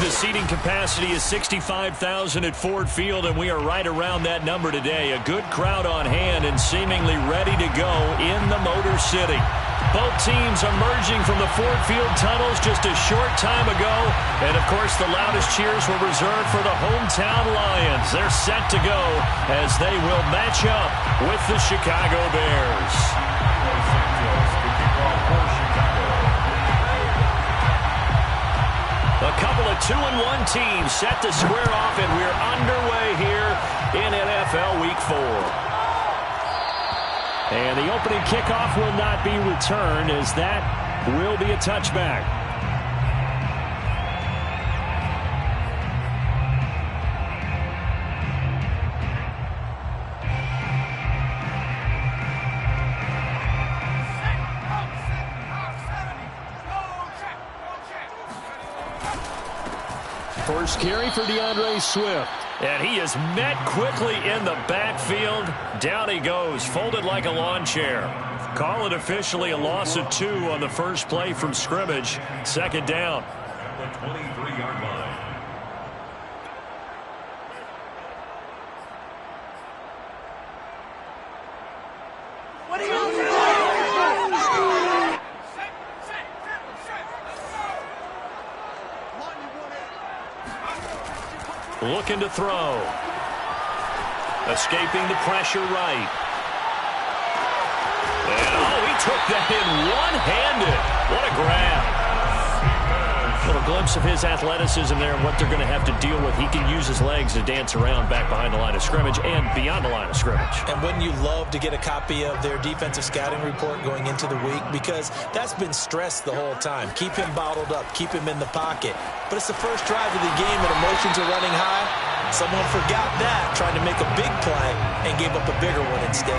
the seating capacity is 65,000 at Ford Field, and we are right around that number today. A good crowd on hand and seemingly ready to go in the Motor City. Both teams emerging from the Ford Field tunnels just a short time ago. And, of course, the loudest cheers were reserved for the hometown Lions. They're set to go as they will match up with the Chicago Bears. A couple of 2-1 teams set to square off, and we're underway here in NFL Week 4. And the opening kickoff will not be returned, as that will be a touchback. First carry for DeAndre Swift. And he is met quickly in the backfield. Down he goes, folded like a lawn chair. Call it officially a loss of 2 on the first play from scrimmage. Second down. The 23-yard line. What are you doing? Looking to throw. Escaping the pressure right. And, he took that in one-handed. What a grab. A little glimpse of his athleticism there and what they're going to have to deal with. He can use his legs to dance around back behind the line of scrimmage and beyond the line of scrimmage. And wouldn't you love to get a copy of their defensive scouting report going into the week? Because that's been stressed the whole time. Keep him bottled up. Keep him in the pocket. But it's the first drive of the game and emotions are running high. Someone forgot that, trying to make a big play, and gave up a bigger one instead.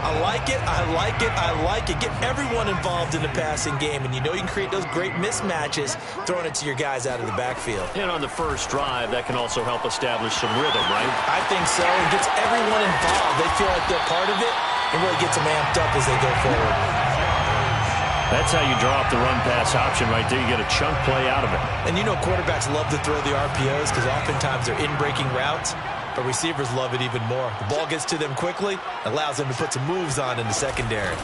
I like it, I like it, I like it. Get everyone involved in the passing game, and you know you can create those great mismatches throwing it to your guys out of the backfield. And on the first drive, that can also help establish some rhythm, right? I think so. It gets everyone involved. They feel like they're part of it, and really gets them amped up as they go forward. That's how you draw up the run-pass option right there. You get a chunk play out of it. And you know quarterbacks love to throw the RPOs because oftentimes they're in-breaking routes. But receivers love it even more. The ball gets to them quickly, allows them to put some moves on in the secondary.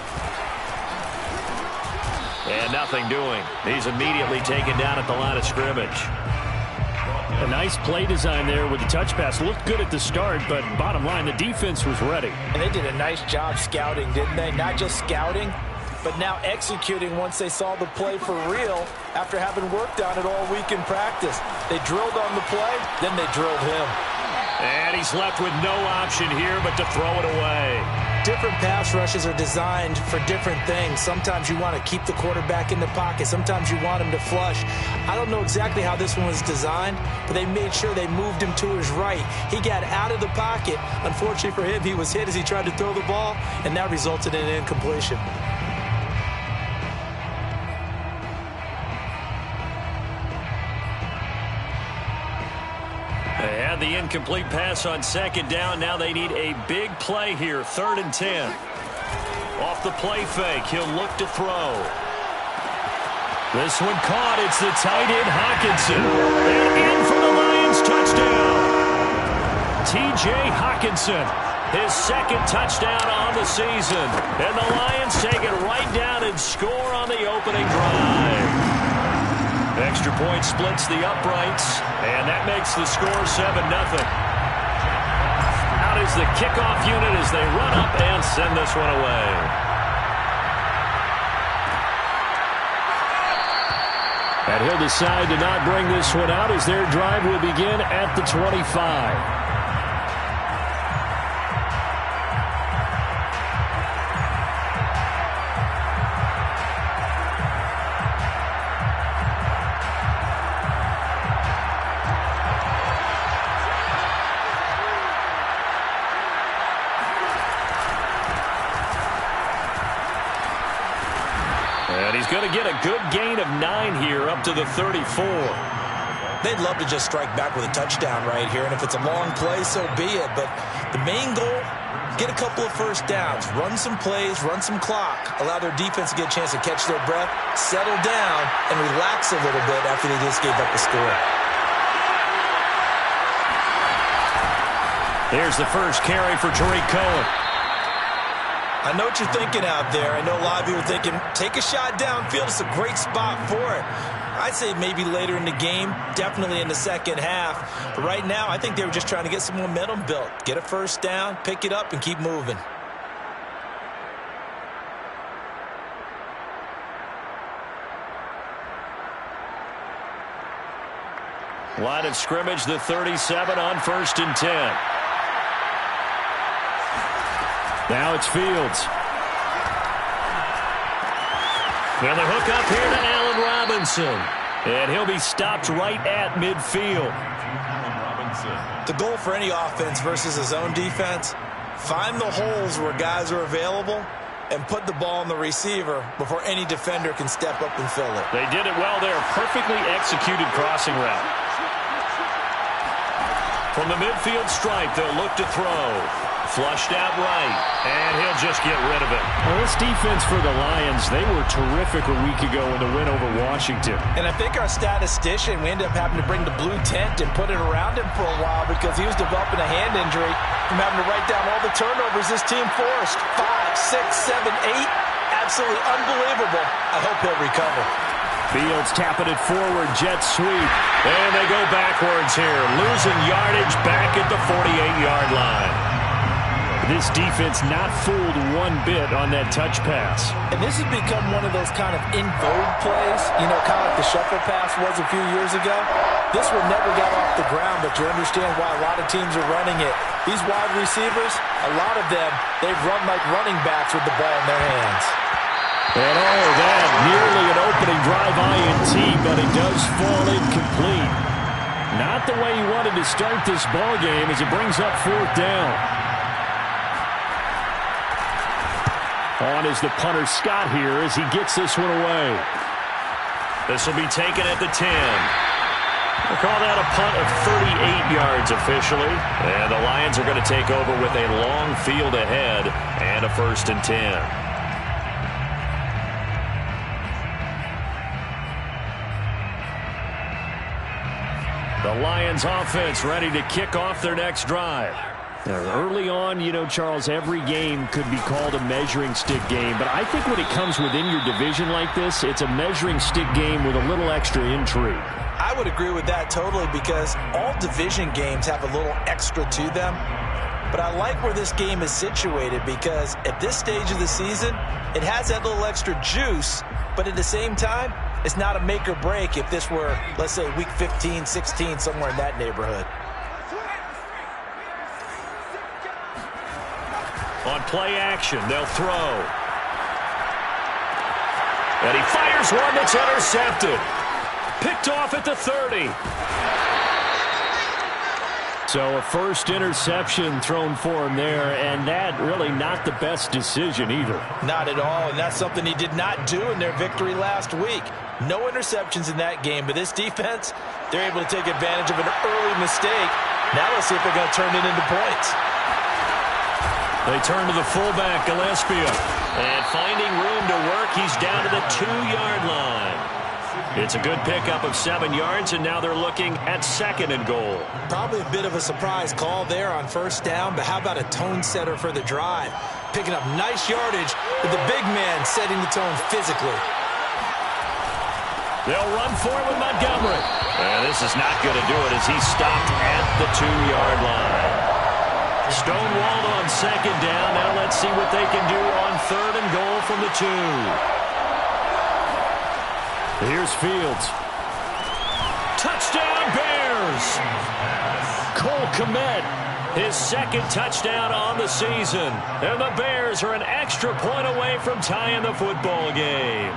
And nothing doing. He's immediately taken down at the line of scrimmage. A nice play design there with the touch pass. Looked good at the start, but bottom line, the defense was ready. And they did a nice job scouting, didn't they? Not just scouting, but now executing once they saw the play for real after having worked on it all week in practice. They drilled on the play, then they drilled him. And he's left with no option here but to throw it away. Different pass rushes are designed for different things. Sometimes you want to keep the quarterback in the pocket. Sometimes you want him to flush. I don't know exactly how this one was designed, but they made sure they moved him to his right. He got out of the pocket. Unfortunately for him, he was hit as he tried to throw the ball, and that resulted in an incompletion. They had the incomplete pass on second down. Now they need a big play here. 3rd and 10. Off the play fake. He'll look to throw. This one caught. It's the tight end Hockenson. And in for the Lions touchdown. T.J. Hockenson. His 2nd touchdown on the season. And the Lions take it right down and score on the opening drive. Extra point splits the uprights, and that makes the score 7-0. Out is the kickoff unit as they run up and send this one away. And he'll decide to not bring this one out as their drive will begin at the 25. And he's going to get a good gain of 9 here up to the 34. They'd love to just strike back with a touchdown right here, and if it's a long play, so be it. But the main goal get a couple of first downs, run some plays, run some clock, allow their defense to get a chance to catch their breath, settle down, and relax a little bit after they just gave up the score. Here's the first carry for Tariq Cohen. I know what you're thinking out there. I know a lot of you are thinking, take a shot downfield. It's a great spot for it. I'd say maybe later in the game, definitely in the second half. But right now, I think they were just trying to get some momentum built. Get a first down, pick it up, and keep moving. Line of scrimmage, the 37 on 1st and 10. Now it's Fields. Well, the hook up here to Allen Robinson. And he'll be stopped right at midfield. The goal for any offense versus a zone defense, find the holes where guys are available and put the ball on the receiver before any defender can step up and fill it. They did it well there. Perfectly executed crossing route. From the midfield stripe, they'll look to throw. Flushed out right, and he'll just get rid of it. Well, this defense for the Lions, they were terrific a week ago in the win over Washington. And I think our statistician, we ended up having to bring the blue tent and put it around him for a while because he was developing a hand injury from having to write down all the turnovers this team forced. 5, 6, 7, 8. Absolutely unbelievable. I hope he'll recover. Fields tapping it forward, jet sweep. And they go backwards here, losing yardage back at the 48-yard line. This defense not fooled one bit on that touch pass. And this has become one of those kind of in vogue plays, you know, kind of like the shuffle pass was a few years ago. This one never got off the ground, but you understand why a lot of teams are running it. These wide receivers, a lot of them, they've run like running backs with the ball in their hands. And oh, that nearly an opening drive INT, but it does fall incomplete. Not the way he wanted to start this ball game as it brings up 4th down. On is the punter Scott here as he gets this one away. This will be taken at the 10. We'll call that a punt of 38 yards officially. And the Lions are going to take over with a long field ahead and a 1st and 10. The Lions offense ready to kick off their next drive. Now, early on, you know, Charles, every game could be called a measuring stick game. But I think when it comes within your division like this, it's a measuring stick game with a little extra intrigue. I would agree with that totally because all division games have a little extra to them. But I like where this game is situated because at this stage of the season, it has that little extra juice. But at the same time, it's not a make or break if this were, let's say, week 15, 16, somewhere in that neighborhood. On play action, they'll throw. And he fires one that's intercepted. Picked off at the 30. So a first interception thrown for him there, and that really not the best decision either. Not at all, and that's something he did not do in their victory last week. No interceptions in that game, but this defense, they're able to take advantage of an early mistake. Now let's see if they're going to turn it into points. They turn to the fullback, Gillespie. And finding room to work, he's down to the 2-yard line. It's a good pickup of 7 yards, and now they're looking at 2nd and goal. Probably a bit of a surprise call there on 1st down, but how about a tone setter for the drive? Picking up nice yardage with the big man setting the tone physically. They'll run for it with Montgomery. And this is not going to do it as he's stopped at the 2-yard line. Stonewalled on 2nd down. Now let's see what they can do on 3rd and goal from the 2. Here's Fields. Touchdown Bears! Cole Kmet, his 2nd touchdown on the season. And the Bears are an extra point away from tying the football game.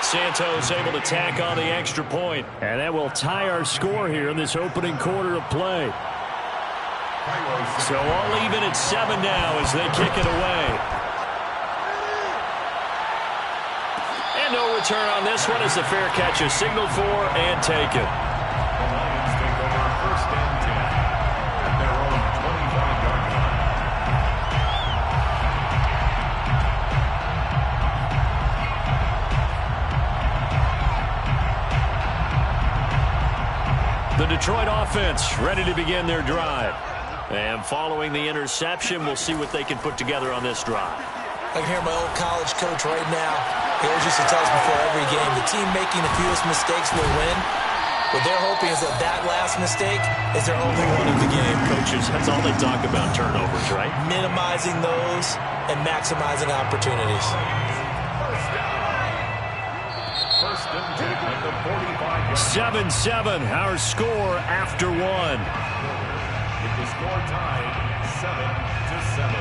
Santos able to tack on the extra point. And that will tie our score here in this opening quarter of play. So all even at 7 now as they kick it away. And no return on this one as the fair catch is signaled for and taken. The Lions take over 1st and 10 at their The Detroit offense ready to begin their drive. And following the interception, we'll see what they can put together on this drive. I can hear my old college coach right now. He always used to tell us before every game, the team making the fewest mistakes will win. What they're hoping is that that last mistake is their only one of the game. Coaches, that's all they talk about, turnovers, right? Minimizing those and maximizing opportunities. First and 10 at the 45-yard 7-7, our score after one. With the score tied 7-7.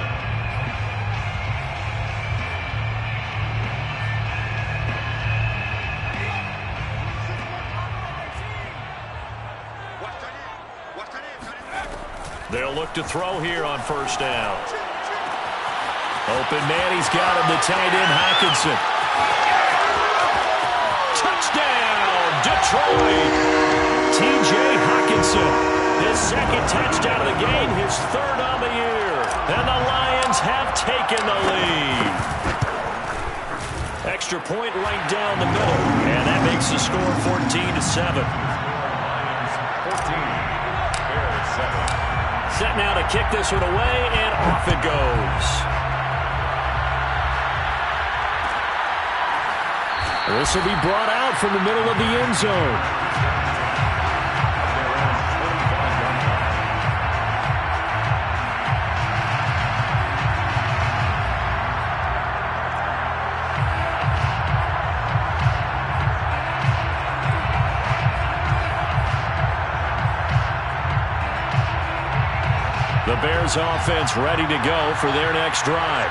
They'll look to throw here on first down. Open man, he's got him, the tight end, Hockenson. Touchdown, Detroit! T.J. Hockenson, his second touchdown of the game, his third on the year. And the Lions have taken the lead. Extra point right down the middle. And that makes the score 14-7. Lions 14, Bears 7. Set now to kick this one away, and off it goes. This will be brought out from the middle of the end zone. The Bears offense ready to go for their next drive.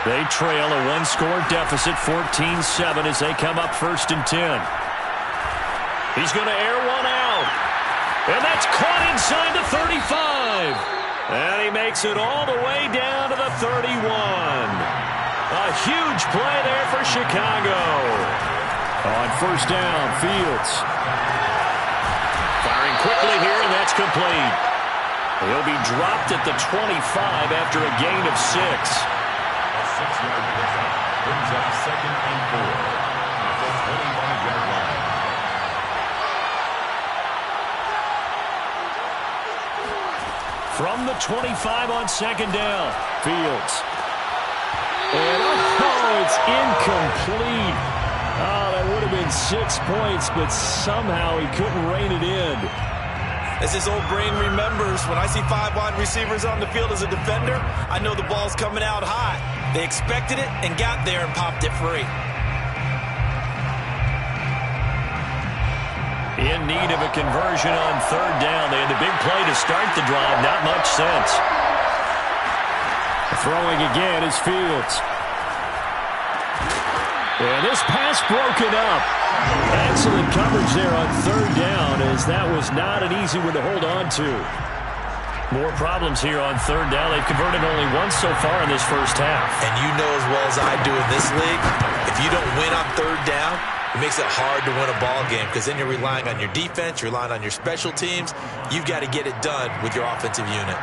They trail a one-score deficit, 14-7, as they come up first and 10. He's going to air one out. And that's caught inside the 35. And he makes it all the way down to the 31. A huge play there for Chicago. On first down, Fields. Firing quickly here, and that's complete. He'll be dropped at the 25 after a gain of 6. A 6-yard pickup brings up second and 4 at the 25-yard line. From the 25 on second down, Fields. And it's incomplete. Oh, that would have been 6 points, but somehow he couldn't rein it in. As his old brain remembers, when I see 5 wide receivers on the field as a defender, I know the ball's coming out high. They expected it and got there and popped it free. In need of a conversion on third down. They had the big play to start the drive. Not much sense. Throwing again is Fields. And this pass broken up. Excellent coverage there on third down, as that was not an easy one to hold on to. More problems here on third down. They've converted only once so far in this first half. And you know as well as I do in this league, if you don't win on third down, it makes it hard to win a ball game, because then you're relying on your defense, you're relying on your special teams. You've got to get it done with your offensive unit.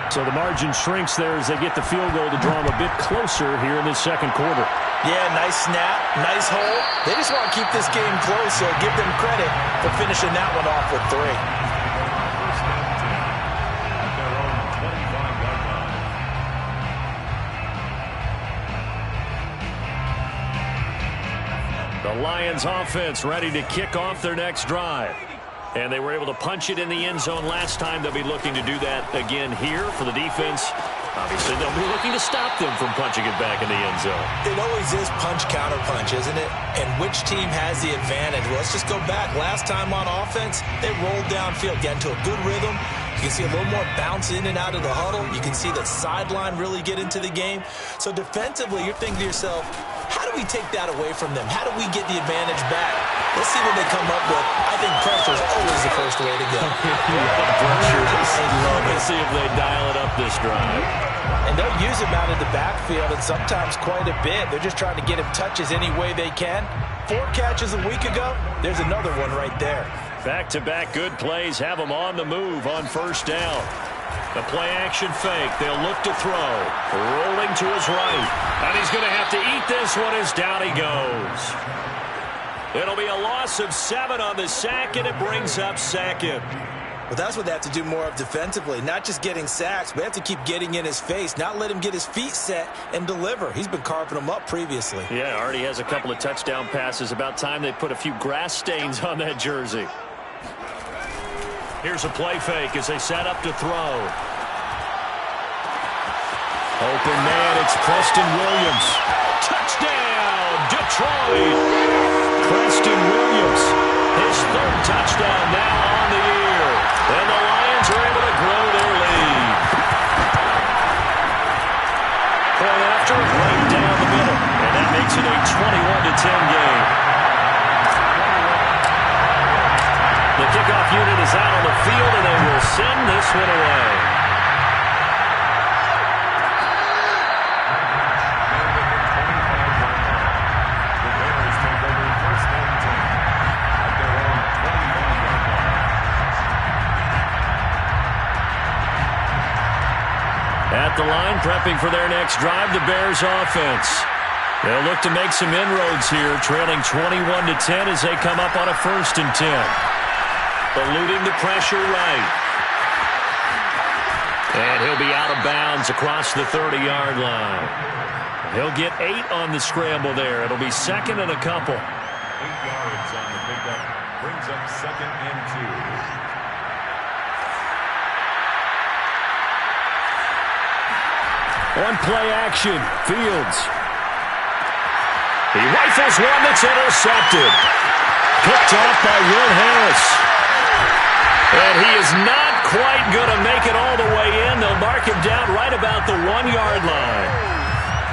So the margin shrinks there as they get the field goal to draw them a bit closer here in this second quarter. Yeah, nice snap, nice hold. They just want to keep this game close, so give them credit for finishing that one off with 3. First and 10 at their own 25-yard line. The Lions offense ready to kick off their next drive. And they were able to punch it in the end zone last time. They'll be looking to do that again here for the defense. Obviously, they'll be looking to stop them from punching it back in the end zone. It always is punch, counter punch, isn't it? And which team has the advantage? Well, let's just go back. Last time on offense, they rolled downfield, got into a good rhythm. You can see a little more bounce in and out of the huddle. You can see the sideline really get into the game. So defensively, you're thinking to yourself, how do we take that away from them? How do we get the advantage back? Let's see what they come up with. I think pressure is always the first way to go. Pressure. Let's see if they dial it up this drive. And they'll use him out of the backfield, and sometimes quite a bit. They're just trying to get him touches any way they can. 4 catches a week ago. There's another one right there. Back-to-back good plays have them on the move on first down. The play-action fake. They'll look to throw. Rolling to his right. And he's going to have to eat this one as down he goes. It'll be a loss of 7 on the sack, and it brings up second. Well, that's what they have to do more of defensively. Not just getting sacks, but they have to keep getting in his face, not let him get his feet set and deliver. He's been carving them up previously. Yeah, already has a couple of touchdown passes. About time they put a few grass stains on that jersey. Here's a play fake as they set up to throw. Open man, it's Preston Williams. Touchdown, Detroit! Preston Williams, his 3rd touchdown now on the year. And the Lions are able to grow their lead. Point after, right down the middle. And that makes it a 21-10 game. The kickoff unit is out on the field, and they will send this one away. At the line, prepping for their next drive, the Bears offense. They'll look to make some inroads here, trailing 21-10 as they come up on a 1st and 10. Eluding the pressure right. And he'll be out of bounds across the 30-yard line. He'll get 8 on the scramble there. It'll be 2nd and a couple. 8 yards on the pickup. Brings up 2nd and 2. On play action, Fields. He rifles one that's intercepted. Picked off by Will Harris. And he is not quite going to make it all the way in. They'll mark him down right about the 1-yard line.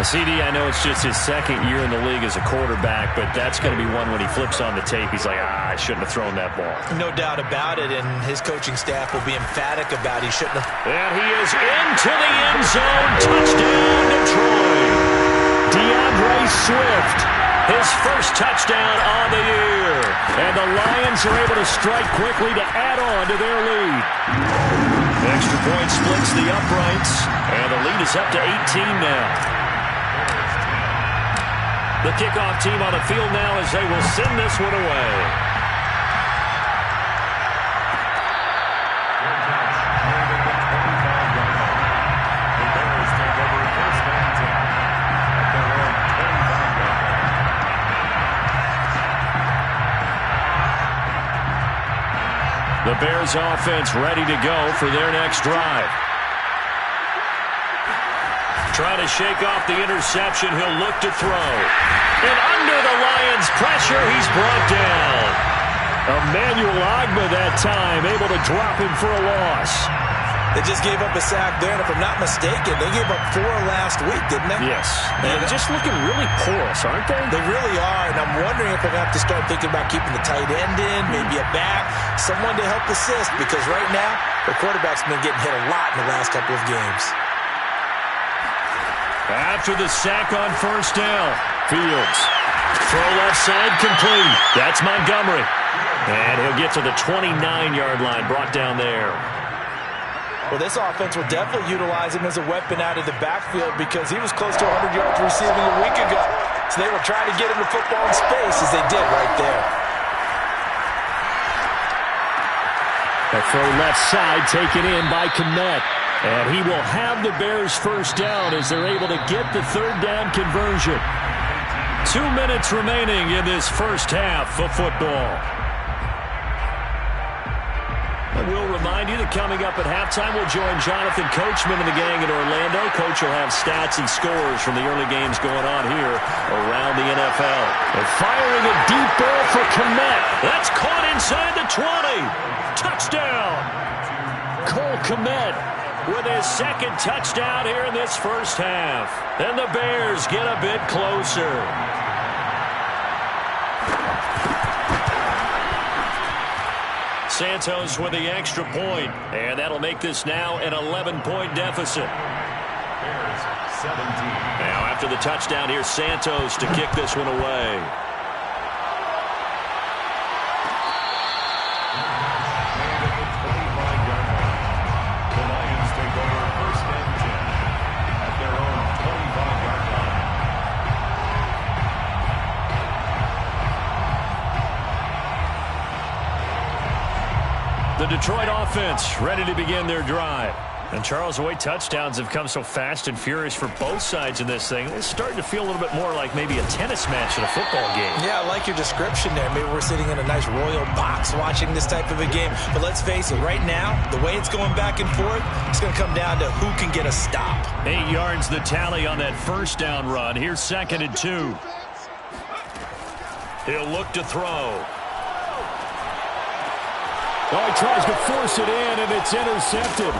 CD, I know it's just his 2nd year in the league as a quarterback, but that's going to be one when he flips on the tape. He's like, I shouldn't have thrown that ball. No doubt about it, and his coaching staff will be emphatic about he shouldn't have. And he is into the end zone. Touchdown, Detroit. DeAndre Swift, his 1st touchdown on the year. And the Lions are able to strike quickly to add on to their lead. Extra point splits the uprights, and the lead is up to 18 now. The kickoff team on the field now as they will send this one away. The Bears take over 1st and 10 at their own 25-yard line. The Bears offense ready to go for their next drive. Trying to shake off the interception. He'll look to throw. And under the Lions' pressure, he's brought down. Emmanuel Ogbah that time, able to drop him for a loss. They just gave up a sack there, and if I'm not mistaken, they gave up 4 last week, didn't they? Yes. And just looking really porous, aren't they? They really are, and I'm wondering if they're going to have to start thinking about keeping the tight end in, maybe a back, someone to help assist, because right now, the quarterback's been getting hit a lot in the last couple of games. After the sack on 1st down, Fields. Throw left side complete. That's Montgomery. And he'll get to the 29-yard line, brought down there. Well, this offense will definitely utilize him as a weapon out of the backfield because he was close to 100 yards receiving a week ago. So they were trying to get him the football in space, as they did right there. A throw left side taken in by Kmet. And he will have the Bears' 1st down as they're able to get the 3rd down conversion. 2 minutes remaining in this 1st half of football. I will remind you that coming up at halftime, we'll join Jonathan Coachman and the gang in Orlando. Coach will have stats and scores from the early games going on here around the NFL. And firing a deep ball for Kmet. That's caught inside the 20. Touchdown. Cole Kmet with his 2nd touchdown here in this 1st half. And the Bears get a bit closer. Santos with the extra point, and that'll make this now an 11-point deficit. Bears 17. Now after the touchdown, here's Santos to kick this one away. The Detroit offense ready to begin their drive. And Charles, the way touchdowns have come so fast and furious for both sides in this thing, it's starting to feel a little bit more like maybe a tennis match at a football game. Yeah, I like your description there. Maybe we're sitting in a nice royal box watching this type of a game. But let's face it, right now, the way it's going back and forth, it's going to come down to who can get a stop. 8 yards the tally on that first down run. Here's 2nd and 2. He'll look to throw. Oh, he tries to force it in, and it's intercepted.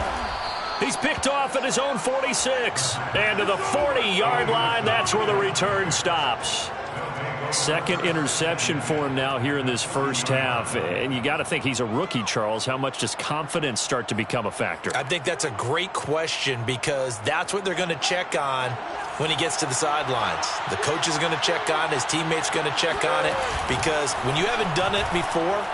He's picked off at his own 46. And to the 40-yard line, that's where the return stops. Second interception for him now here in this first half. And you got to think he's a rookie, Charles. How much does confidence start to become a factor? I think that's a great question because that's what they're going to check on when he gets to the sidelines. The coach is going to check on it. His teammates are going to check on it because when you haven't done it before,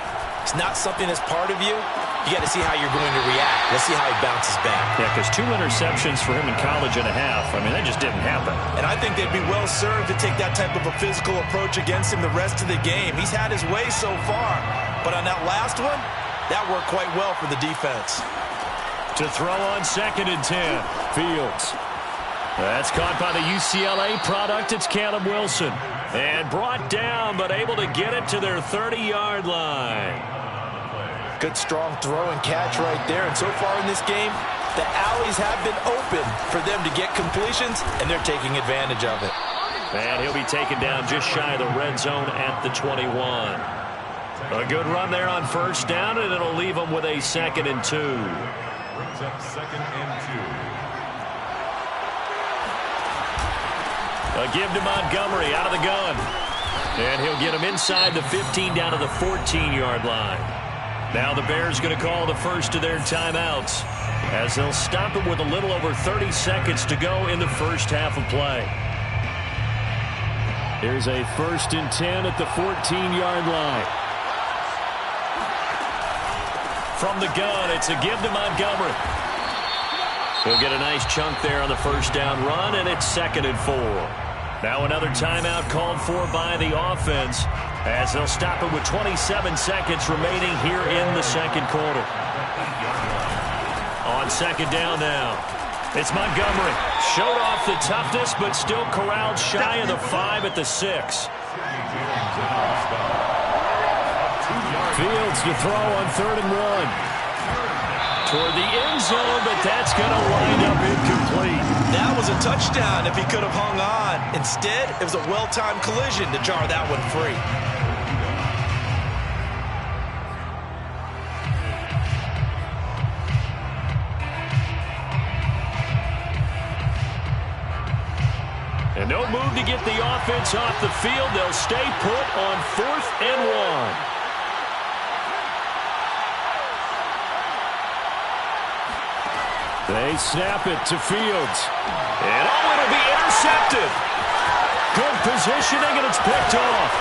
it's not something that's part of you. You got to see how you're going to react. Let's see how he bounces back. Yeah, because 2 interceptions for him in college and a half. I mean, that just didn't happen. And I think they'd be well served to take that type of a physical approach against him the rest of the game. He's had his way so far. But on that last one, that worked quite well for the defense. To throw on 2nd and 10. Fields. That's caught by the UCLA product. It's Caleb Wilson. And brought down, but able to get it to their 30-yard line. Good, strong throw and catch right there. And so far in this game, the alleys have been open for them to get completions, and they're taking advantage of it. And he'll be taken down just shy of the red zone at the 21. A good run there on first down, and it'll leave them with a 2nd and 2. Brings up 2nd and 2. A give to Montgomery out of the gun. And he'll get him inside the 15 down to the 14-yard line. Now the Bears going to call the first of their timeouts as they'll stop it with a little over 30 seconds to go in the first half of play. Here's a 1st and 10 at the 14-yard line. From the gun, it's a give to Montgomery. He'll get a nice chunk there on the first down run, and it's 2nd and 4. Now another timeout called for by the offense as they'll stop it with 27 seconds remaining here in the second quarter. On 2nd down now, it's Montgomery. Showed off the toughness, but still corralled shy of the 5 at the 6. Fields to throw on 3rd and 1. Toward the end zone, but that's going to wind up incomplete. That was a touchdown if he could have hung on. Instead, it was a well-timed collision to jar that one free. And no move to get the offense off the field. They'll stay put on 4th and 1. They snap it to Fields. And oh, it'll be intercepted. Good positioning, and it's picked off.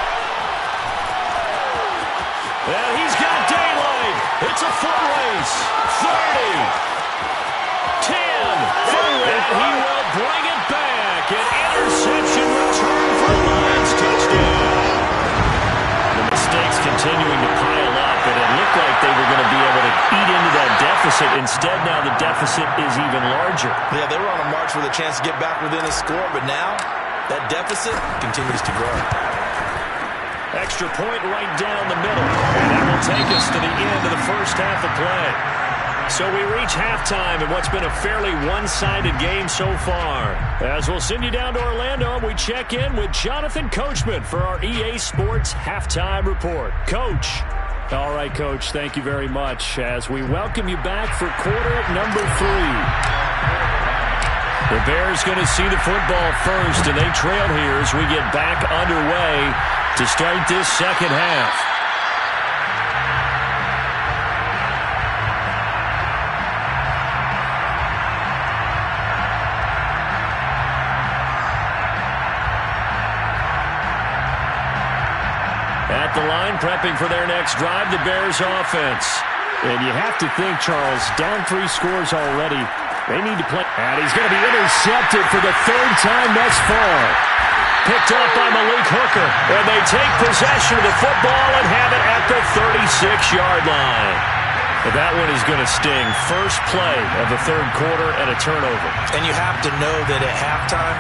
And he's got daylight. It's a foot race. 30. 10. And he will bring it back. An interception return for a Lions touchdown. The mistakes continuing to pile up, and it looked like they were going to be able to eat into that deficit. Instead, now the deficit is even larger. Yeah, they were on a march with a chance to get back within a score, but now that deficit continues to grow. Extra point right down the middle. And that will take us to the end of the first half of play. So we reach halftime in what's been a fairly one-sided game so far. As we'll send you down to Orlando, we check in with Jonathan Coachman for our EA Sports Halftime Report. Coach. All right, Coach, thank you very much as we welcome you back for quarter number 3. The Bears going to see the football first, and they trail here as we get back underway to start this second half. At the line, prepping for their next drive, the Bears offense. And you have to think, Charles, down 3 scores already. They need to play. And he's going to be intercepted for the 3rd time thus far. Picked up by Malik Hooker. And they take possession of the football and have it at the 36-yard line. That one is going to sting. First play of the third quarter and a turnover. And you have to know that at halftime,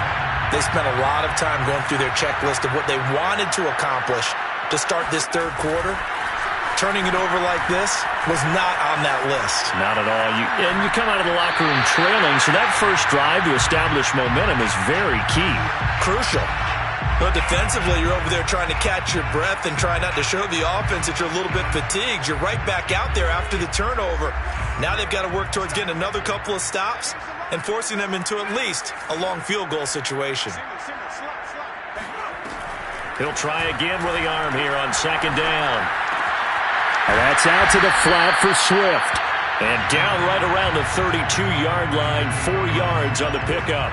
they spent a lot of time going through their checklist of what they wanted to accomplish to start this third quarter. Turning it over like this was not on that list. Not at all. And you come out of the locker room trailing, so that first drive to establish momentum is very key. Crucial. But defensively, you're over there trying to catch your breath and try not to show the offense that you're a little bit fatigued. You're right back out there after the turnover. Now they've got to work towards getting another couple of stops and forcing them into at least a long field goal situation. He'll try again with the arm here on second down. That's out to the flat for Swift. And down right around the 32-yard line, 4 yards on the pickup.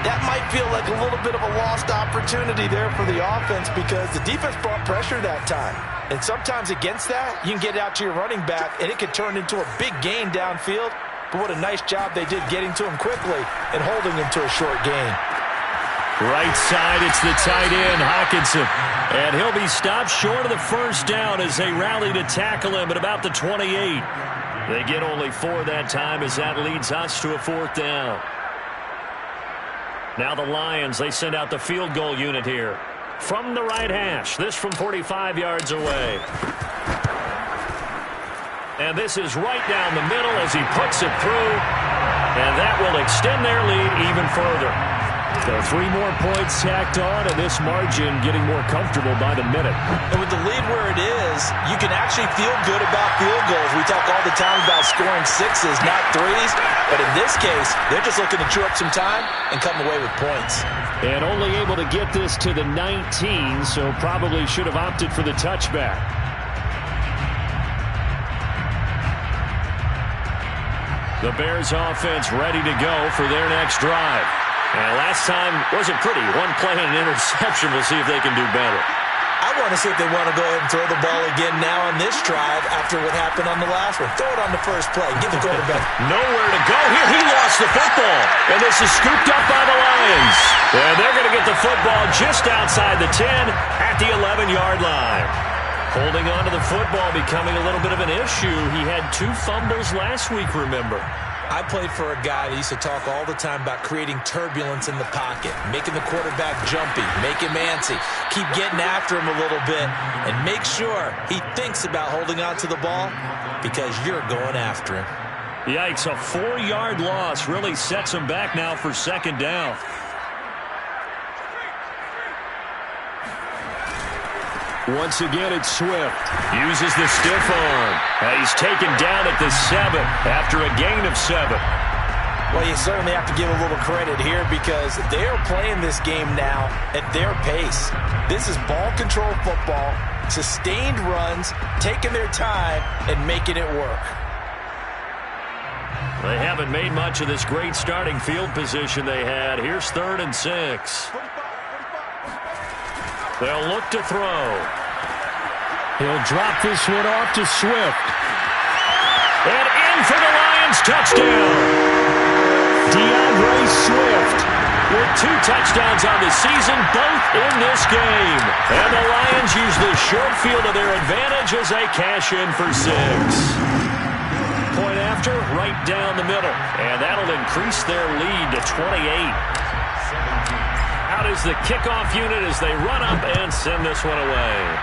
That might feel like a little bit of a lost opportunity there for the offense because the defense brought pressure that time. And sometimes against that, you can get out to your running back, and it could turn into a big gain downfield. But what a nice job they did getting to him quickly and holding him to a short gain. Right side, it's the tight end, Hawkinson. And he'll be stopped short of the first down as they rally to tackle him at about the 28. They get only 4 that time as that leads us to a 4th down. Now the Lions, they send out the field goal unit here. From the right hash, this from 45 yards away. And this is right down the middle as he puts it through. And that will extend their lead even further. So 3 more points tacked on, and this margin getting more comfortable by the minute. And with the lead where it is, you can actually feel good about field goals. We talk all the time about scoring 6s, not 3s. But in this case, they're just looking to chew up some time and come away with points. And only able to get this to the 19, so probably should have opted for the touchback. The Bears offense ready to go for their next drive. And last time wasn't pretty. 1 play and an interception. We'll see if they can do better. I want to see if they want to go ahead and throw the ball again now on this drive after what happened on the last one. Throw it on the first play. Give the quarterback. Nowhere to go here. He lost the football. And this is scooped up by the Lions. And they're going to get the football just outside the 10 at the 11-yard line. Holding on to the football becoming a little bit of an issue. He had 2 fumbles last week, remember. I played for a guy that used to talk all the time about creating turbulence in the pocket, making the quarterback jumpy, make him antsy, keep getting after him a little bit, and make sure he thinks about holding on to the ball because you're going after him. Yikes, a 4-yard loss really sets him back now for second down. Once again, it's Swift. Uses the stiff arm. He's taken down at the 7 after a gain of 7. Well, you certainly have to give a little credit here because they're playing this game now at their pace. This is ball control football, sustained runs, taking their time, and making it work. They haven't made much of this great starting field position they had. Here's 3rd and 6. They'll look to throw. He'll drop this one off to Swift. And in for the Lions touchdown. DeAndre Swift with 2 touchdowns on the season, both in this game. And the Lions use the short field to their advantage as they cash in for 6. Point after, right down the middle. And that'll increase their lead to 28. Out is the kickoff unit as they run up and send this one away.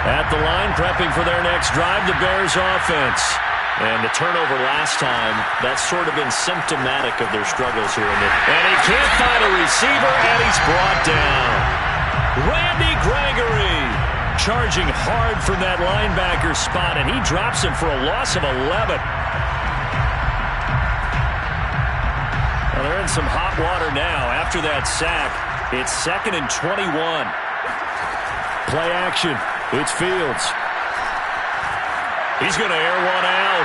At the line, prepping for their next drive, the Bears offense. And the turnover last time, that's sort of been symptomatic of their struggles here. And he can't find a receiver, and he's brought down. Randy Gregory charging hard from that linebacker spot, and he drops him for a loss of 11. Well, they're in some hot water now after that sack. It's 2nd and 21. Play action. It's Fields. He's going to air one out.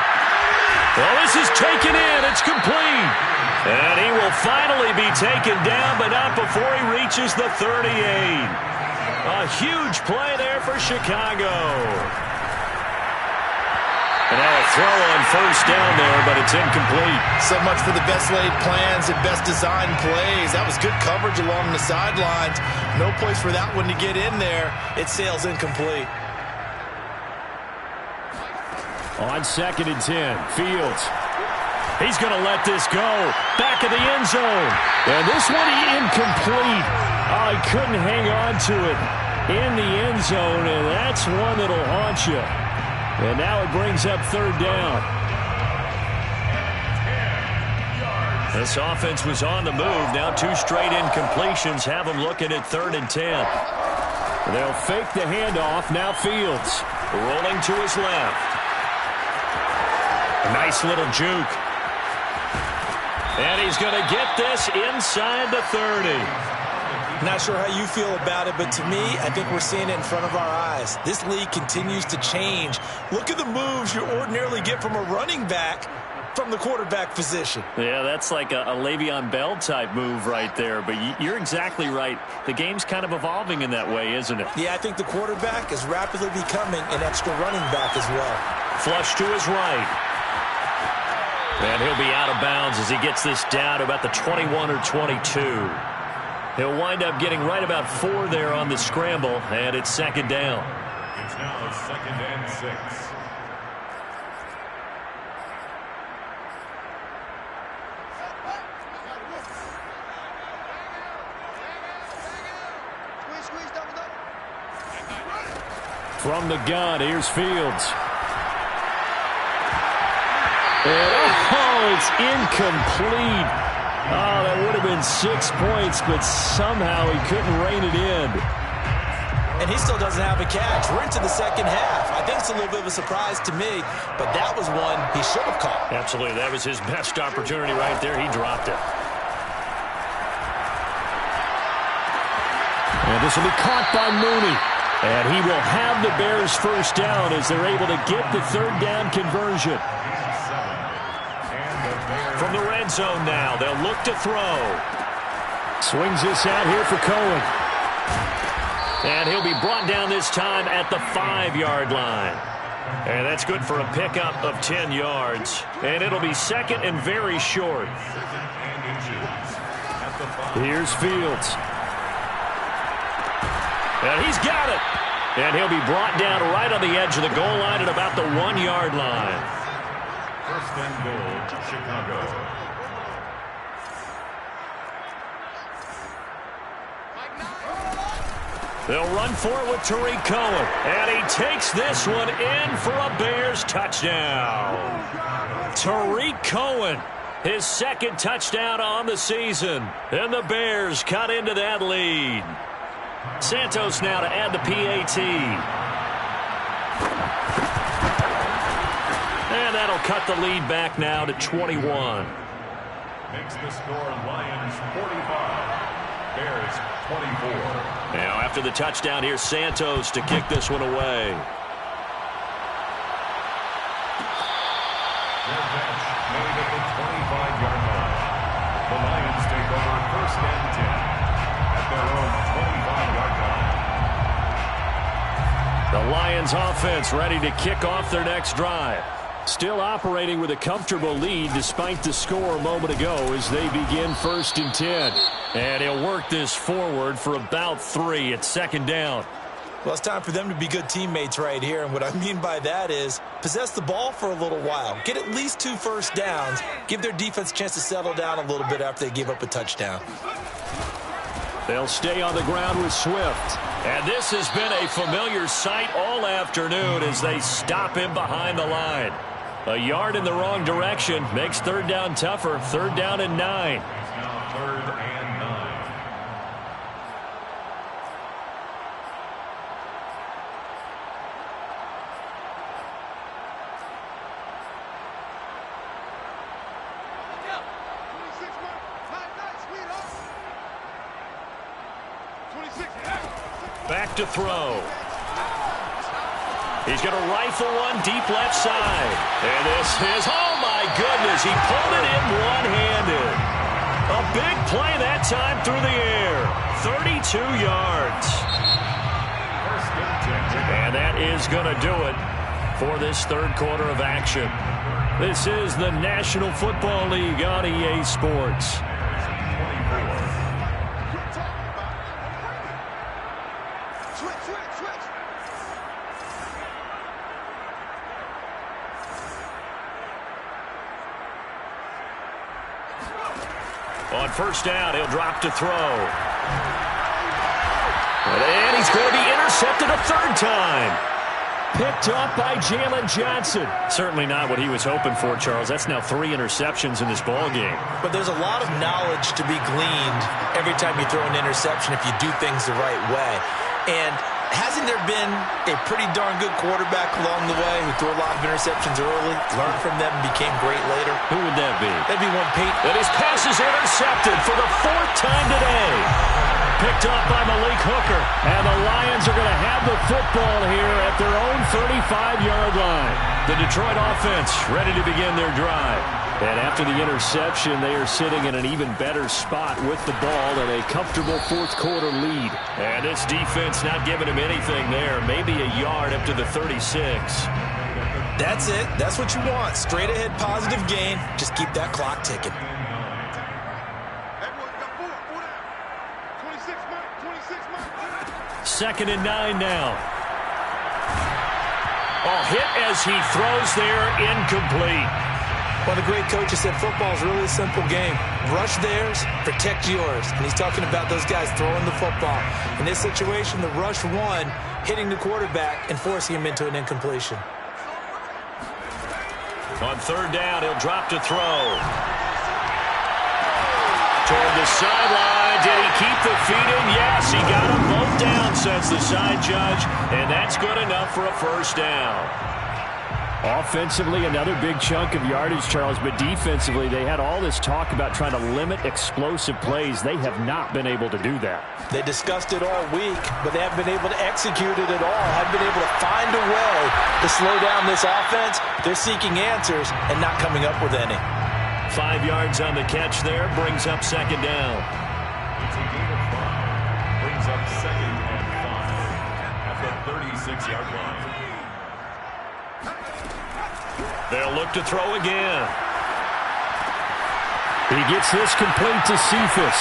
Well, this is taken in. It's complete. And he will finally be taken down, but not before he reaches the 38. A huge play there for Chicago. And now a throw on first down there, but it's incomplete. So much for the best laid plans and best designed plays. That was good coverage along the sidelines. No place for that one to get in there. It sails incomplete. On 2nd and 10, Fields. He's going to let this go. Back of the end zone. And this one incomplete. Oh, he couldn't hang on to it in the end zone, and that's one that'll haunt you. And now it brings up 3rd down. This offense was on the move. Now 2 straight incompletions have them looking at 3rd and 10. They'll fake the handoff. Now Fields rolling to his left. A nice little juke. And he's going to get this inside the 30. Not sure how you feel about it, but to me, I think we're seeing it in front of our eyes. This league continues to change. Look at the moves you ordinarily get from a running back from the quarterback position. Yeah, that's like a Le'Veon Bell type move right there, but you're exactly right. The game's kind of evolving in that way, isn't it? Yeah, I think the quarterback is rapidly becoming an extra running back as well. Flush to his right. And he'll be out of bounds as he gets this down to about the 21 or 22. He'll wind up getting right about 4 there on the scramble, and it's 2nd down. It's now 2nd and 6. From the gun, here's Fields. And, oh, it's incomplete. Oh, that would have been 6 points, but somehow he couldn't rein it in. And he still doesn't have a catch. We're into the 2nd half. I think it's a little bit of a surprise to me, but that was one he should have caught. Absolutely. That was his best opportunity right there. He dropped it. And this will be caught by Mooney. And he will have the Bears first down as they're able to get the 3rd down conversion. From the red zone now, they'll look to throw. Swings this out here for Cohen. And he'll be brought down this time at the 5-yard line. And that's good for a pickup of 10 yards. And it'll be 2nd and very short. Here's Fields. And he's got it. And he'll be brought down right on the edge of the goal line at about the 1-yard line. 1st and goal, Chicago. They'll run for it with Tariq Cohen. And he takes this one in for a Bears touchdown. Tariq Cohen, his 2nd touchdown on the season. And the Bears cut into that lead. Santos now to add the PAT. And that'll cut the lead back now to 21. Makes the score Lions 45, Bears 24. Now after the touchdown, here's Santos to kick this one away. Their bench made at the 25-yard line. The Lions take over 1st and 10 at their own 25-yard line. The Lions offense ready to kick off their next drive. Still operating with a comfortable lead despite the score a moment ago as they begin 1st and 10. And he'll work this forward for about 3 at 2nd down. Well, it's time for them to be good teammates right here. And what I mean by that is possess the ball for a little while. Get at least 2 first downs. Give their defense a chance to settle down a little bit after they give up a touchdown. They'll stay on the ground with Swift. And this has been a familiar sight all afternoon as they stop him behind the line. A yard in the wrong direction makes 3rd down tougher. 3rd down and 9. Now 3rd and 9. Back to throw. He's going to rifle one deep left side. And this is, oh my goodness, he pulled it in one-handed. A big play that time through the air. 32 yards. And that is going to do it for this third quarter of action. This is the National Football League on EA Sports. On first down, he'll drop to throw. And he's going to be intercepted a third time. Picked up by Jalen Johnson. Certainly not what he was hoping for, Charles. That's now 3 interceptions in this ball game. But there's a lot of knowledge to be gleaned every time you throw an interception if you do things the right way. And hasn't there been a pretty darn good quarterback along the way who threw a lot of interceptions early, learned from them, and became great later? Who would that be? That'd be one Peyton. And his pass is intercepted for the 4th time today. Picked up by Malik Hooker. And the Lions are going to have the football here at their own 35-yard line. The Detroit offense ready to begin their drive. And after the interception, they are sitting in an even better spot with the ball and a comfortable fourth quarter lead. And this defense not giving him anything there. Maybe a yard up to the 36. That's it. That's what you want. Straight ahead positive gain. Just keep that clock ticking. Second and 9 now. Oh, hit as he throws there, incomplete. One of the great coaches said football is really a simple game. Rush theirs, protect yours. And he's talking about those guys throwing the football. In this situation, the rush won, hitting the quarterback and forcing him into an incompletion. On third down, he'll drop to throw. Toward the sideline. Did he keep the feet in? Yes, he got them both down, says the side judge. And that's good enough for a first down. Offensively, another big chunk of yardage, Charles, but defensively, they had all this talk about trying to limit explosive plays. They have not been able to do that. They discussed it all week, but they haven't been able to execute it at all. Haven't been able to find a way to slow down this offense. They're seeking answers and not coming up with any. 5 yards on the catch there, brings up second down. It's a gain of 5. Brings up second and 5 at the 36-yard line. They'll look to throw again. He gets this complete to Cephas.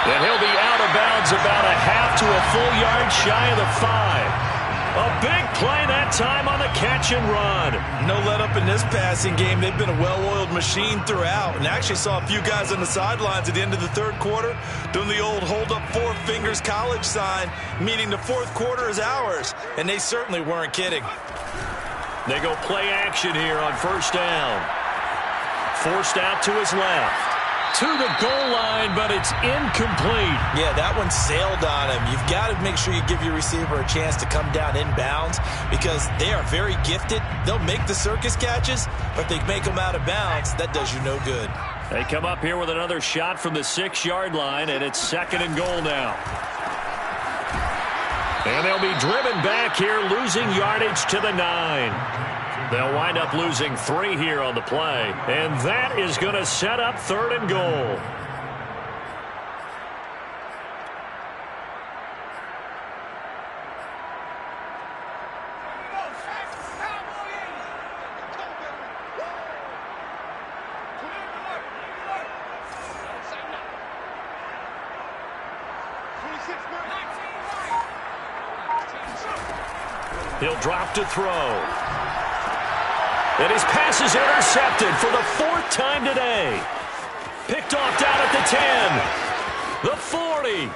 And he'll be out of bounds about a half to a full yard shy of the 5. A big play that time on the catch and run. No let up in this passing game. They've been a well-oiled machine throughout. And actually saw a few guys on the sidelines at the end of the third quarter doing the old hold up 4 fingers college sign, meaning the fourth quarter is ours. And they certainly weren't kidding. They go play action here on first down. Forced out to his left. To the goal line, but it's incomplete. Yeah, that one sailed on him. You've got to make sure you give your receiver a chance to come down inbounds because they are very gifted. They'll make the circus catches, but if they make them out of bounds, that does you no good. They come up here with another shot from the 6-yard line, and it's second and goal now. And they'll be driven back here, losing yardage to the 9. They'll wind up losing 3 here on the play. And that is going to set up third and goal. He'll drop to throw. And his pass is intercepted for the 4th time today. Picked off down at the 10. The 40.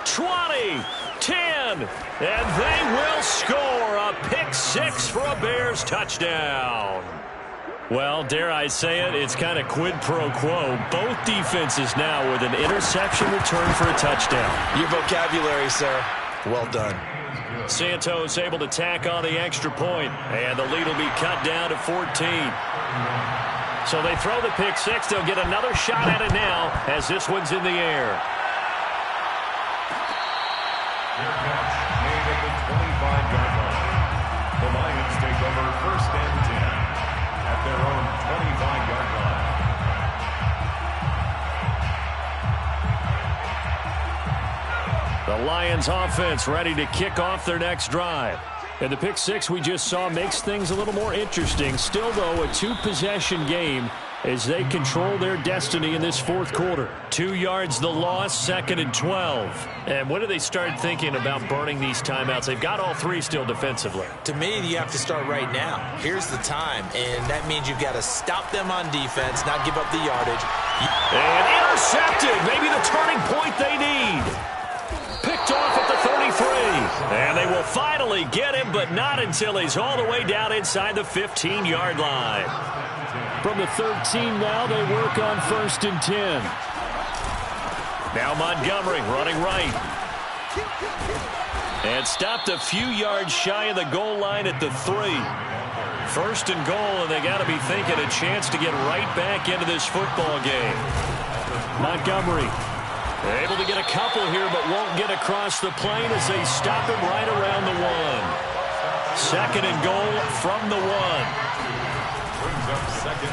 20. 10. And they will score a pick 6 for a Bears touchdown. Well, dare I say it, it's kind of quid pro quo. Both defenses now with an interception return for a touchdown. Your vocabulary, sir. Well done. Santos able to tack on the extra point, and the lead will be cut down to 14. So they throw the pick 6. They'll get another shot at it now as this one's in the air. Their catch made at the 25-yard line. The Lions take over first and 10 at their own 25-yard line. Lions offense ready to kick off their next drive. And the pick six we just saw makes things a little more interesting. Still, though, a two-possession game as they control their destiny in this fourth quarter. 2 yards the loss, 2nd and 12. And when do they start thinking about burning these timeouts? They've got all three still defensively. To me, you have to start right now. Here's the time, and that means you've got to stop them on defense, not give up the yardage. And intercepted. Maybe the turning point they need. Picked off at the 33. And they will finally get him, but not until he's all the way down inside the 15-yard line. From the 13 now, they work on 1st and 10. Now Montgomery running right. And stopped a few yards shy of the goal line at the 3. 1st and goal, and they got to be thinking a chance to get right back into this football game. Montgomery able to get a couple here, but won't get across the plane as they stop him right around the 1. 2nd and goal from the 1.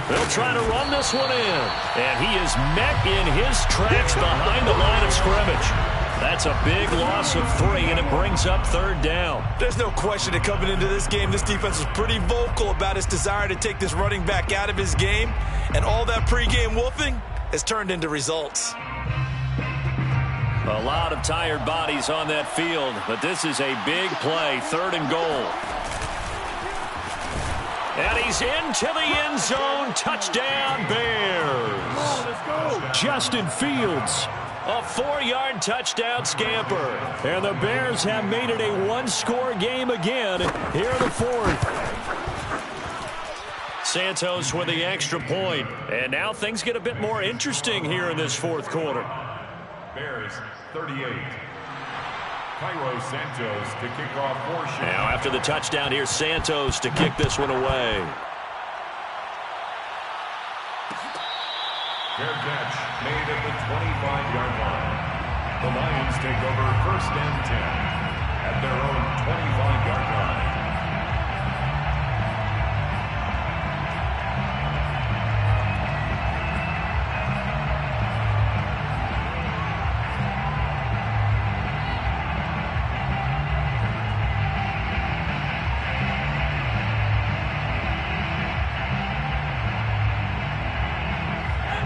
They'll try to run this one in. And he is met in his tracks behind the line of scrimmage. That's a big loss of 3, and it brings up 3rd down. There's no question that coming into this game, this defense was pretty vocal about its desire to take this running back out of his game. And all that pregame whooping has turned into results. A lot of tired bodies on that field, but this is a big play. 3rd and goal. And he's into the end zone. Touchdown, Bears. Let's go. Justin Fields, a 4-yard touchdown scamper. And the Bears have made it a one-score game again here in the 4th. Santos with the extra point. And now things get a bit more interesting here in this 4th quarter. Bears 38. Cairo Santos to kick off portion. Now after the touchdown, here's Santos to kick this one away. Fair catch made at the 25-yard line. The Lions take over 1st and 10 at their own 25-yard line.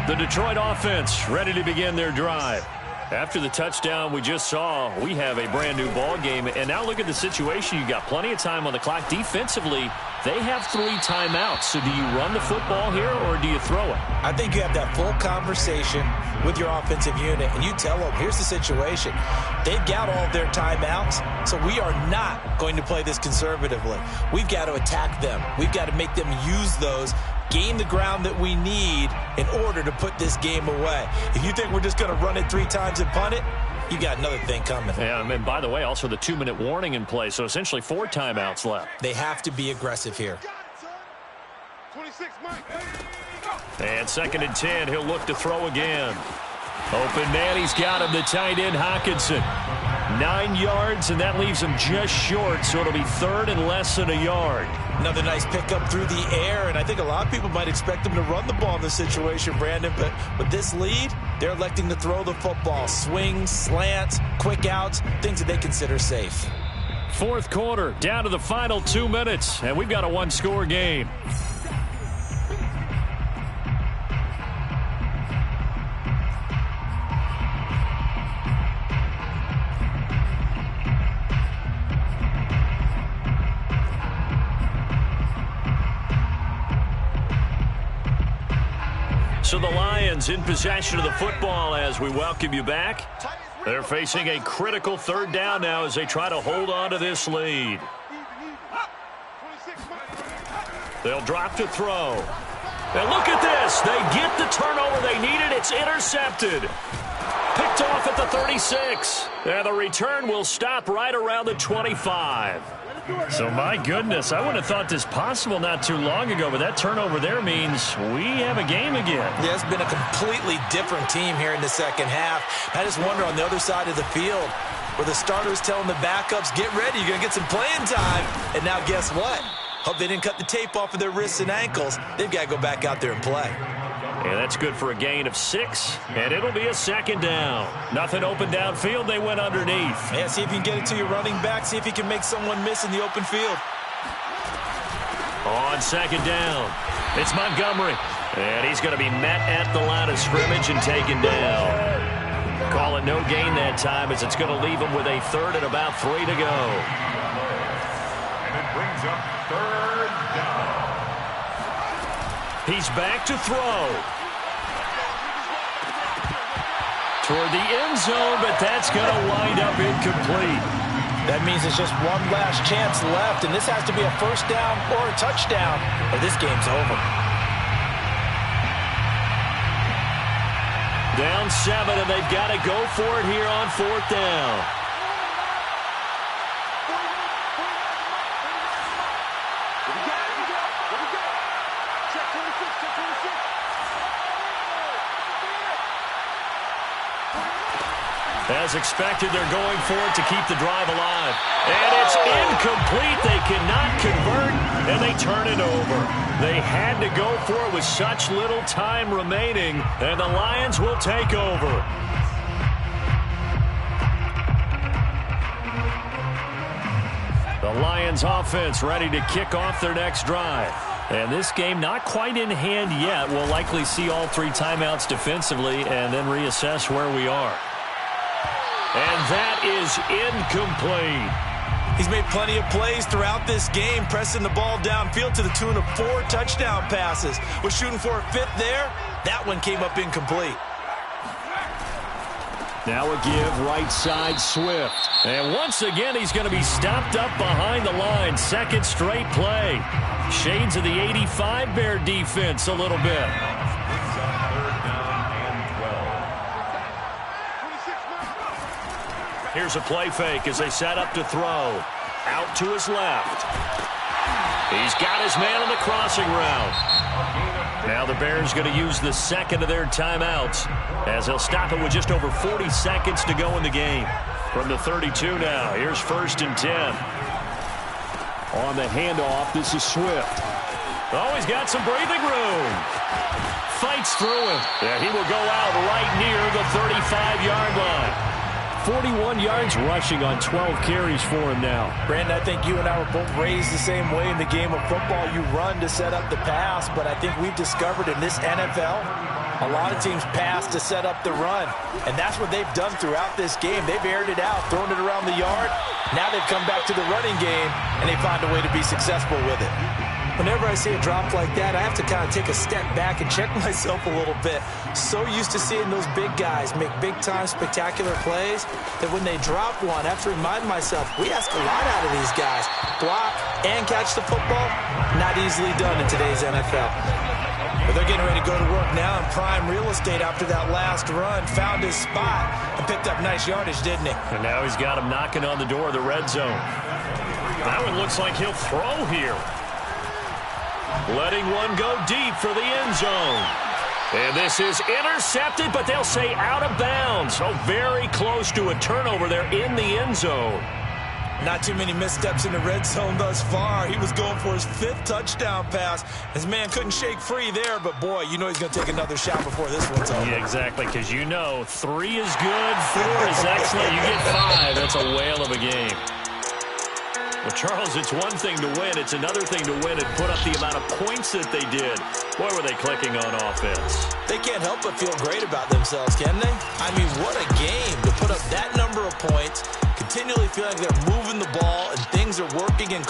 The Detroit offense ready to begin their drive. After the touchdown we just saw, we have a brand new ball game. And now look at the situation. You got plenty of time on the clock. Defensively, they have 3 timeouts. So do you run the football here or do you throw it? I think you have that full conversation with your offensive unit, and you tell them, here's the situation. They've got all of their timeouts, so we are not going to play this conservatively. We've got to attack them. We've got to make them use those, gain the ground that we need in order to put this game away. If you think we're just going to run it 3 times and punt it, you got another thing coming. Yeah, and by the way, also the 2-minute warning in play, so essentially 4 timeouts left. They have to be aggressive here. 26, Mike. And 2nd and 10, he'll look to throw again. Open man, he's got him, the tight end Hockenson. 9 yards, and that leaves him just short, so it'll be 3rd and less than a yard. Another nice pickup through the air, and I think a lot of people might expect them to run the ball in this situation, Brandon, but with this lead, they're electing to throw the football. Swings, slants, quick outs, things that they consider safe. 4th quarter, down to the final 2 minutes, and we've got a one-score game. So the Lions in possession of the football as we welcome you back. They're facing a critical 3rd down now as they try to hold on to this lead. They'll drop to throw. And look at this. They get the turnover they needed. It's intercepted. Picked off at the 36. And the return will stop right around the 25. So, my goodness, I wouldn't have thought this possible not too long ago, but that turnover there means we have a game again. Yeah, it's been a completely different team here in the second half. I just wonder on the other side of the field where the starters telling the backups, get ready, you're going to get some playing time. And now guess what? Hope they didn't cut the tape off of their wrists and ankles. They've got to go back out there and play. And that's good for a gain of 6, and it'll be a second down. Nothing open downfield. They went underneath. Yeah, see if you can get it to your running back. See if you can make someone miss in the open field. On second down, it's Montgomery. And he's going to be met at the line of scrimmage and taken down. Call it no gain that time as it's going to leave him with a third and about 3 to go. And it brings up third down. He's back to throw. Toward the end zone, but that's going to wind up incomplete. That means it's just one last chance left, and this has to be a first down or a touchdown, or this game's over. Down 7, and they've got to go for it here on 4th down. As expected, they're going for it to keep the drive alive. And it's incomplete. They cannot convert, and they turn it over. They had to go for it with such little time remaining, and the Lions will take over. The Lions offense ready to kick off their next drive. And this game not quite in hand yet. We'll likely see all 3 timeouts defensively and then reassess where we are. And that is incomplete. He's made plenty of plays throughout this game, pressing the ball downfield to the tune of 4 touchdown passes. Was shooting for a 5th there. That one came up incomplete. Now a give right side Swift. And once again, he's going to be stopped up behind the line. Second straight play. Shades of the 85 Bear defense a little bit. Here's a play fake as they set up to throw. Out to his left. He's got his man on the crossing route. Now the Bears going to use the second of their timeouts as they'll stop it with just over 40 seconds to go in the game. From the 32 now, here's 1st and 10. On the handoff, this is Swift. Oh, he's got some breathing room. Fights through him. Yeah, he will go out right near the 35-yard line. 41 yards rushing on 12 carries for him now. Brandon, I think you and I were both raised the same way in the game of football. You run to set up the pass, but I think we've discovered in this NFL, a lot of teams pass to set up the run. And that's what they've done throughout this game. They've aired it out, thrown it around the yard. Now they've come back to the running game, and they find a way to be successful with it. Whenever I see a drop like that, I have to kind of take a step back and check myself a little bit. So used to seeing those big guys make big-time spectacular plays that when they drop one, I have to remind myself, we ask a lot out of these guys. Block and catch the football, not easily done in today's NFL. But they're getting ready to go to work now in prime real estate after that last run. Found his spot and picked up nice yardage, didn't he? And now he's got him knocking on the door of the red zone. That one looks like he'll throw here. Letting one go deep for the end zone. And this is intercepted, but they'll say out of bounds. So very close to a turnover there in the end zone. Not too many missteps in the red zone thus far. He was going for his 5th touchdown pass. His man couldn't shake free there, but boy, you know he's going to take another shot before this one's over. Yeah, exactly, because you know 3 is good, 4 is excellent. You get 5, that's a whale of a game. Well, Charles, it's one thing to win. It's another thing to win and put up the amount of points that they did. Boy, were they clicking on offense. They can't help but feel great about themselves, can they? I mean, what a game to put up that number of points, continually feeling like they're moving the ball and things are working in